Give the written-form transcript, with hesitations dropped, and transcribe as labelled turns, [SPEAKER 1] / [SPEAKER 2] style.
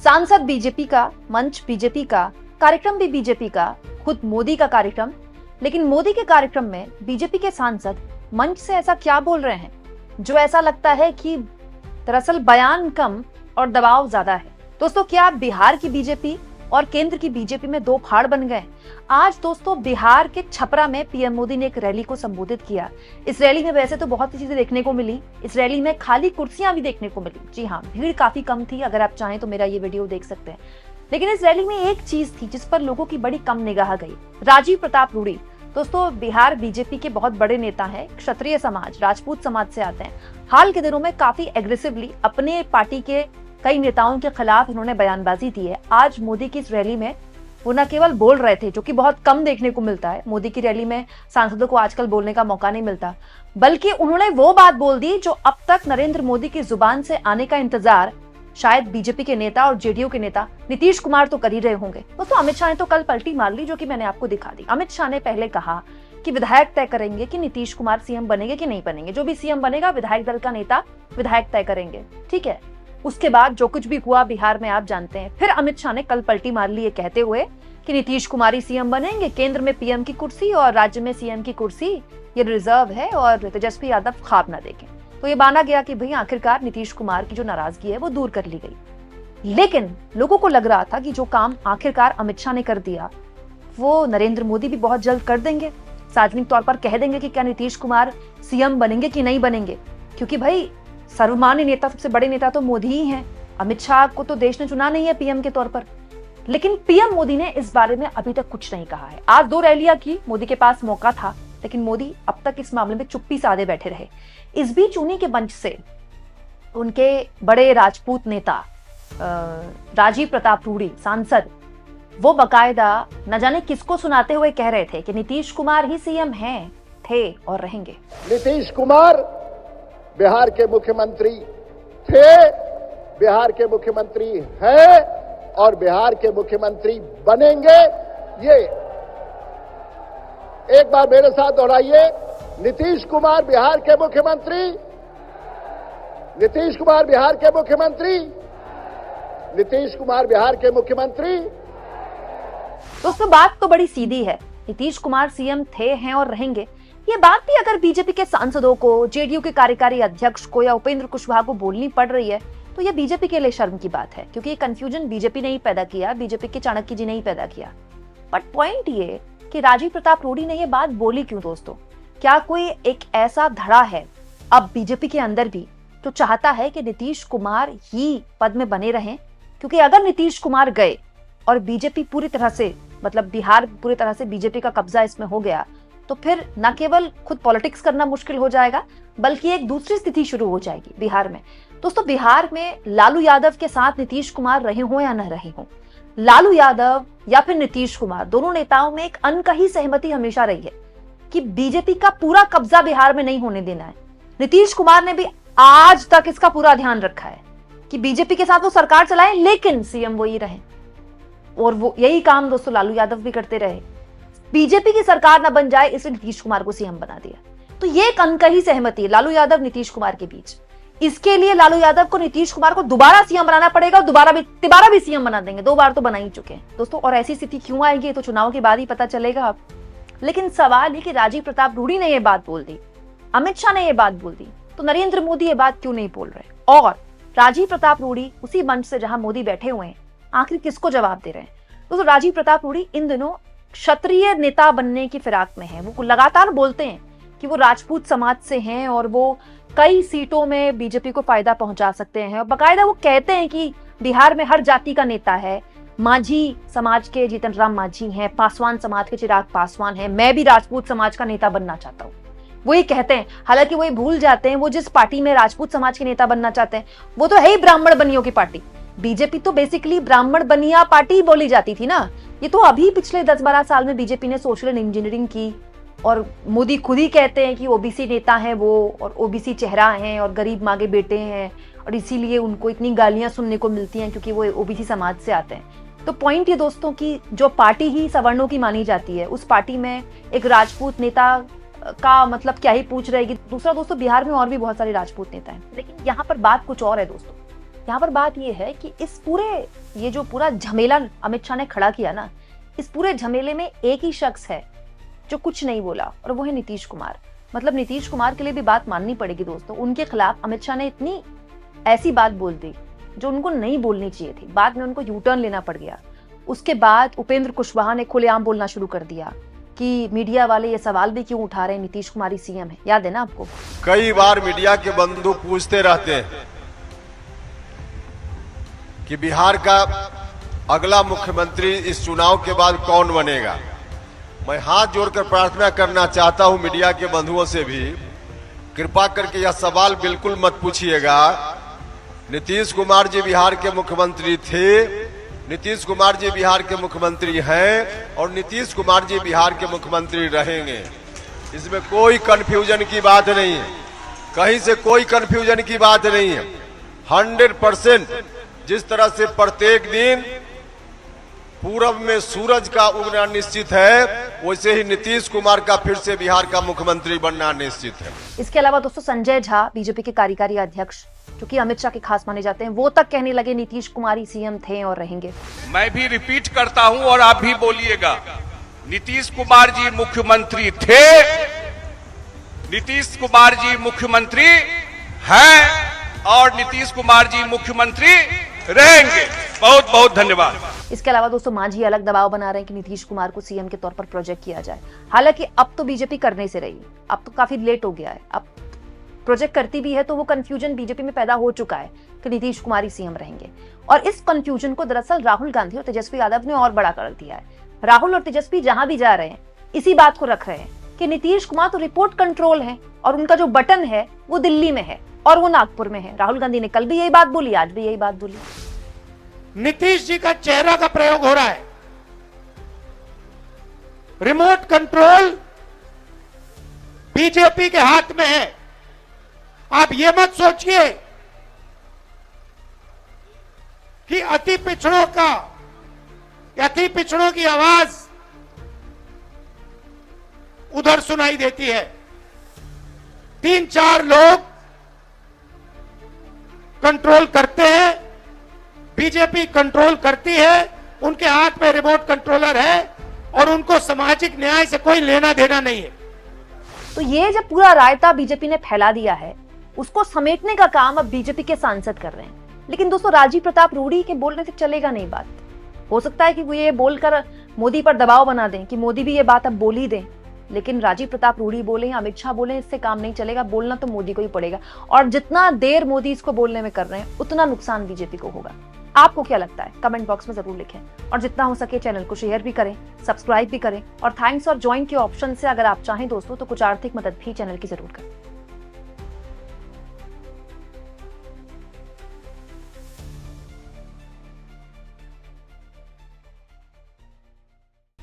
[SPEAKER 1] सांसद बीजेपी का, मंच बीजेपी का, कार्यक्रम भी बीजेपी का, खुद मोदी का कार्यक्रम। लेकिन मोदी के कार्यक्रम में बीजेपी के सांसद मंच से ऐसा क्या बोल रहे हैं जो ऐसा लगता है कि दरअसल बयान कम और दबाव ज्यादा है। दोस्तों, क्या बिहार की बीजेपी और केंद्र की बीजेपी में दो फाड़ बन गए? आज दोस्तों बिहार के छपरा में पीएम मोदी ने एक रैली को संबोधित किया। इस रैली में वैसे तो बहुत सी चीजें देखने को मिली। इस रैली में खाली कुर्सियां भी देखने को मिली। जी हाँ, भीड़ काफी कम थी। अगर आप चाहें तो मेरा ये वीडियो देख सकते हैं। लेकिन इस रैली में एक चीज थी जिस पर लोगों की बड़ी कम निगाह गई। राजीव प्रताप रूडी दोस्तों बिहार बीजेपी के बहुत बड़े नेता हैं, क्षत्रिय समाज, राजपूत समाज से आते हैं। हाल के दिनों में काफी एग्रेसिवली अपने पार्टी के कई नेताओं के खिलाफ उन्होंने बयानबाजी दी है। आज मोदी की इस रैली में वो न केवल बोल रहे थे, जो कि बहुत कम देखने को मिलता है, मोदी की रैली में सांसदों को आजकल बोलने का मौका नहीं मिलता, बल्कि उन्होंने वो बात बोल दी जो अब तक नरेंद्र मोदी की जुबान से आने का इंतजार शायद बीजेपी के नेता और जेडीयू के नेता नीतीश कुमार तो कर ही रहे होंगे। दोस्तों, अमित शाह ने तो कल पलटी मार ली, जो कि मैंने आपको दिखा दी। अमित शाह ने पहले कहा कि विधायक तय करेंगे कि नीतीश कुमार सीएम बनेंगे कि नहीं बनेंगे। जो भी सीएम बनेगा, विधायक दल का नेता विधायक तय करेंगे, ठीक है। उसके बाद जो कुछ भी हुआ बिहार में आप जानते हैं। फिर अमित शाह ने कल पलटी मार ली, ये कहते हुए कि नीतीश कुमार ही सीएम बनेंगे, केंद्र में पीएम की कुर्सी और राज्य में सीएम की कुर्सी ये रिजर्व है और तेजस्वी यादव ख्वाब ना देखें। तो ये माना गया कि भाई आखिरकार नीतीश कुमार की जो नाराजगी है वो दूर कर ली गई। लेकिन लोगों को लग रहा था कि जो काम आखिरकार अमित शाह ने कर दिया वो नरेंद्र मोदी भी बहुत जल्द कर देंगे। सार्वजनिक तौर पर कह देंगे कि क्या नीतीश कुमार सीएम बनेंगे कि नहीं बनेंगे, क्योंकि भाई सर्वमान्य नेता, सबसे बड़े नेता तो मोदी ही हैं। अमित शाह को तो देश ने चुना नहीं है पीएम के तौर पर। लेकिन पीएम मोदी ने इस बारे में अभी तक कुछ नहीं कहा है। आज 2 रैलियां की, मोदी के पास मौका था, लेकिन मोदी अब तक इस मामले में चुप्पी साधे बैठे रहे। इस बीच उन्हीं के मंच से उनके बड़े राजपूत नेता राजीव प्रताप रूडी सांसद, वो बकायदा न जाने किसको सुनाते हुए कह रहे थे कि नीतीश कुमार ही सीएम हैं, थे और रहेंगे।
[SPEAKER 2] नीतीश कुमार बिहार के मुख्यमंत्री थे, बिहार के मुख्यमंत्री हैं और बिहार के मुख्यमंत्री बनेंगे। ये एक बार मेरे साथ दोहराइए, नीतीश कुमार बिहार के मुख्यमंत्री, नीतीश कुमार बिहार के मुख्यमंत्री, नीतीश कुमार बिहार के मुख्यमंत्री।
[SPEAKER 1] दोस्तों, बात तो बड़ी सीधी है। नीतीश कुमार सीएम थे, हैं और रहेंगे। ये बात भी अगर बीजेपी के सांसदों को, जेडीयू के कार्यकारी अध्यक्ष को या उपेंद्र कुशवाहा को बोलनी पड़ रही है तो ये बीजेपी के लिए शर्म की बात है, क्योंकि ये कंफ्यूजन बीजेपी ने ही पैदा किया, बीजेपी के चाणक्य जी ने ही पैदा किया। बट पॉइंट ये कि राजीव प्रताप रूडी ने ये बात बोली क्यों? दोस्तों, क्या कोई एक ऐसा धड़ा है अब बीजेपी के अंदर भी जो चाहता है कि नीतीश कुमार ही पद में बने रहें? क्योंकि अगर नीतीश कुमार गए और बीजेपी पूरी तरह से, मतलब बिहार पूरी तरह से बीजेपी का कब्जा इसमें हो गया, तो फिर न केवल खुद पॉलिटिक्स करना मुश्किल हो जाएगा, बल्कि एक दूसरी स्थिति शुरू हो जाएगी बिहार में। दोस्तों, बिहार में लालू यादव के साथ नीतीश कुमार रहे हो या न रहे हो, लालू यादव या फिर नीतीश कुमार, दोनों नेताओं में एक अनकही सहमति हमेशा रही है कि बीजेपी का पूरा कब्जा बिहार में नहीं होने देना है। नीतीश कुमार ने भी आज तक इसका पूरा ध्यान रखा है कि बीजेपी के साथ वो सरकार चलाए, लेकिन सीएम वही रहे। और वो यही काम दोस्तों लालू यादव भी करते रहे। बीजेपी की सरकार न बन जाए इसलिए नीतीश कुमार को सीएम बना दिया। तो ये एक अनकही सहमति लालू यादव नीतीश कुमार के बीच। इसके लिए लालू यादव को नीतीश कुमार को दोबारा सीएम बनाना पड़ेगा और दोबारा भी सीएम बना देंगे। 2 बार तो बना ही चुके हैं दोस्तों। और ऐसी स्थिति क्यों आएगी तो चुनाव के बाद ही पता चलेगा अब। लेकिन सवाल ये कि राजीव प्रताप रूडी ने ये बात बोल दी, अमित शाह ने ये बात बोल दी, तो नरेंद्र मोदी ये बात क्यों नहीं बोल रहे? और राजीव प्रताप रूडी उसी मंच से जहां मोदी बैठे हुए हैं, आखिर किसको जवाब दे रहे हैं? दोस्तों, राजीव प्रताप रूडी इन दिनों क्षत्रिय नेता बनने की फिराक में है। वो लगातार बोलते हैं कि वो राजपूत समाज से हैं और वो कई सीटों में बीजेपी को फायदा पहुंचा सकते हैं। और बाकायदा वो कहते हैं कि बिहार में हर जाति का नेता है। माझी समाज के जीतन राम माझी हैं, पासवान समाज के चिराग पासवान हैं, मैं भी राजपूत समाज का नेता बनना चाहता हूँ, वो ये कहते हैं। हालांकि वो ये भूल जाते हैं वो जिस पार्टी में राजपूत समाज के नेता बनना चाहते हैं वो तो है ही ब्राह्मण बनियों की पार्टी। बीजेपी तो बेसिकली ब्राह्मण बनिया पार्टी बोली जाती थी ना। ये तो अभी पिछले 10-12 साल में बीजेपी ने सोशल इंजीनियरिंग की और मोदी खुद ही कहते हैं कि ओबीसी नेता हैं वो, और ओबीसी चेहरा हैं और गरीब माँ के बेटे हैं, और इसीलिए उनको इतनी गालियां सुनने को मिलती हैं क्योंकि वो ओबीसी समाज से आते हैं। तो पॉइंट ये दोस्तों की जो पार्टी ही सवर्णों की मानी जाती है, उस पार्टी में एक राजपूत नेता का मतलब क्या ही पूछ रहेगी। दूसरा दोस्तों, बिहार में और भी बहुत सारे राजपूत नेता हैं, लेकिन यहाँ पर बात कुछ और है दोस्तों। यहाँ पर बात ये है कि इस पूरे ये जो पूरा झमेला अमित शाह ने खड़ा किया ना, इस पूरे झमेले में एक ही शख्स है जो कुछ नहीं बोला, और वो है नीतीश कुमार। मतलब नीतीश कुमार के लिए भी बात माननी पड़ेगी दोस्तों। उनके खिलाफ अमित शाह ने इतनी ऐसी बात बोल दी जो उनको नहीं बोलनी चाहिए थी। बाद में उनको यू टर्न लेना पड़ गया। उसके बाद उपेंद्र कुशवाहा ने खुलेआम बोलना शुरू कर दिया कि मीडिया वाले ये सवाल भी क्यों उठा रहे हैं, नीतीश कुमार ही सीएम है। याद है ना आपको?
[SPEAKER 3] कई बार मीडिया के बंधु पूछते रहते हैं कि बिहार का अगला मुख्यमंत्री इस चुनाव के बाद कौन बनेगा। मैं हाथ जोड़कर प्रार्थना करना चाहता हूं मीडिया के बंधुओं से भी, कृपा करके यह सवाल बिल्कुल मत पूछिएगा। नीतीश कुमार जी बिहार के मुख्यमंत्री थे, नीतीश कुमार जी बिहार के मुख्यमंत्री हैं और नीतीश कुमार जी बिहार के मुख्यमंत्री रहेंगे। इसमें कोई कंफ्यूजन की बात नहीं है, कहीं से कोई कंफ्यूजन की बात नहीं है। 100% जिस तरह से प्रत्येक दिन पूरब में सूरज का उगना निश्चित है, वैसे ही नीतीश कुमार का फिर से बिहार का मुख्यमंत्री बनना निश्चित है।
[SPEAKER 1] इसके अलावा दोस्तों संजय झा, बीजेपी के कार्यकारी अध्यक्ष जो कि अमित शाह के खास माने जाते हैं, वो तक कहने लगे नीतीश कुमार ही सीएम थे और रहेंगे।
[SPEAKER 4] मैं भी रिपीट करता हूं और आप भी बोलिएगा, नीतीश कुमार जी मुख्यमंत्री थे, नीतीश कुमार जी मुख्यमंत्री हैं और नीतीश कुमार जी मुख्यमंत्री रहेंगे। बहुत बहुत धन्यवाद।
[SPEAKER 1] इसके अलावा दोस्तों मांझी अलग दबाव बना रहे हैं कि नीतीश कुमार को सीएम के तौर पर प्रोजेक्ट किया जाए। हालांकि अब तो बीजेपी करने से रही, अब तो काफी लेट हो गया है। अब प्रोजेक्ट करती भी है तो वो कंफ्यूजन बीजेपी में पैदा हो चुका है कि नीतीश कुमार ही सीएम रहेंगे। और इस कंफ्यूजन को दरअसल राहुल गांधी और तेजस्वी यादव ने और बड़ा कर दिया है। राहुल और तेजस्वी जहां भी जा रहे हैं इसी बात को रख रहे हैं कि नीतीश कुमार तो रिपोर्ट कंट्रोल है और उनका जो बटन है वो दिल्ली में है और वो नागपुर में है। राहुल गांधी ने कल भी यही बात बोली, आज भी यही बात बोली।
[SPEAKER 5] नीतीश जी का चेहरा का प्रयोग हो रहा है। रिमोट कंट्रोल बीजेपी के हाथ में है। आप ये मत सोचिए कि अति पिछड़ों की आवाज उधर सुनाई देती है। 3-4 लोग कंट्रोल करते हैं, बीजेपी कंट्रोल करती है, उनके हाथ में रिमोट कंट्रोलर है और उनको सामाजिक न्याय से कोई लेना देना नहीं है।
[SPEAKER 1] तो ये जब पूरा रायता बीजेपी ने फैला दिया है, उसको समेटने का काम अब बीजेपी के सांसद कर रहे हैं। लेकिन दोस्तों राजीव प्रताप रूडी के बोलने से चलेगा नहीं बात। हो सकता है कि वो ये बोलकर मोदी पर दबाव बना दें कि मोदी भी ये बात अब बोल ही दें, लेकिन राजीव प्रताप रूडी बोले या अमित शाह बोले इससे काम नहीं चलेगा। बोलना तो मोदी को ही पड़ेगा और जितना देर मोदी इसको बोलने में कर रहे हैं उतना नुकसान बीजेपी को होगा। आपको क्या लगता है? कमेंट बॉक्स में जरूर लिखें और जितना हो सके चैनल को शेयर भी करें, सब्सक्राइब भी करें और थैंक्स और ज्वाइन के ऑप्शन से अगर आप चाहें दोस्तों तो कुछ आर्थिक मदद भी चैनल की जरूर करें।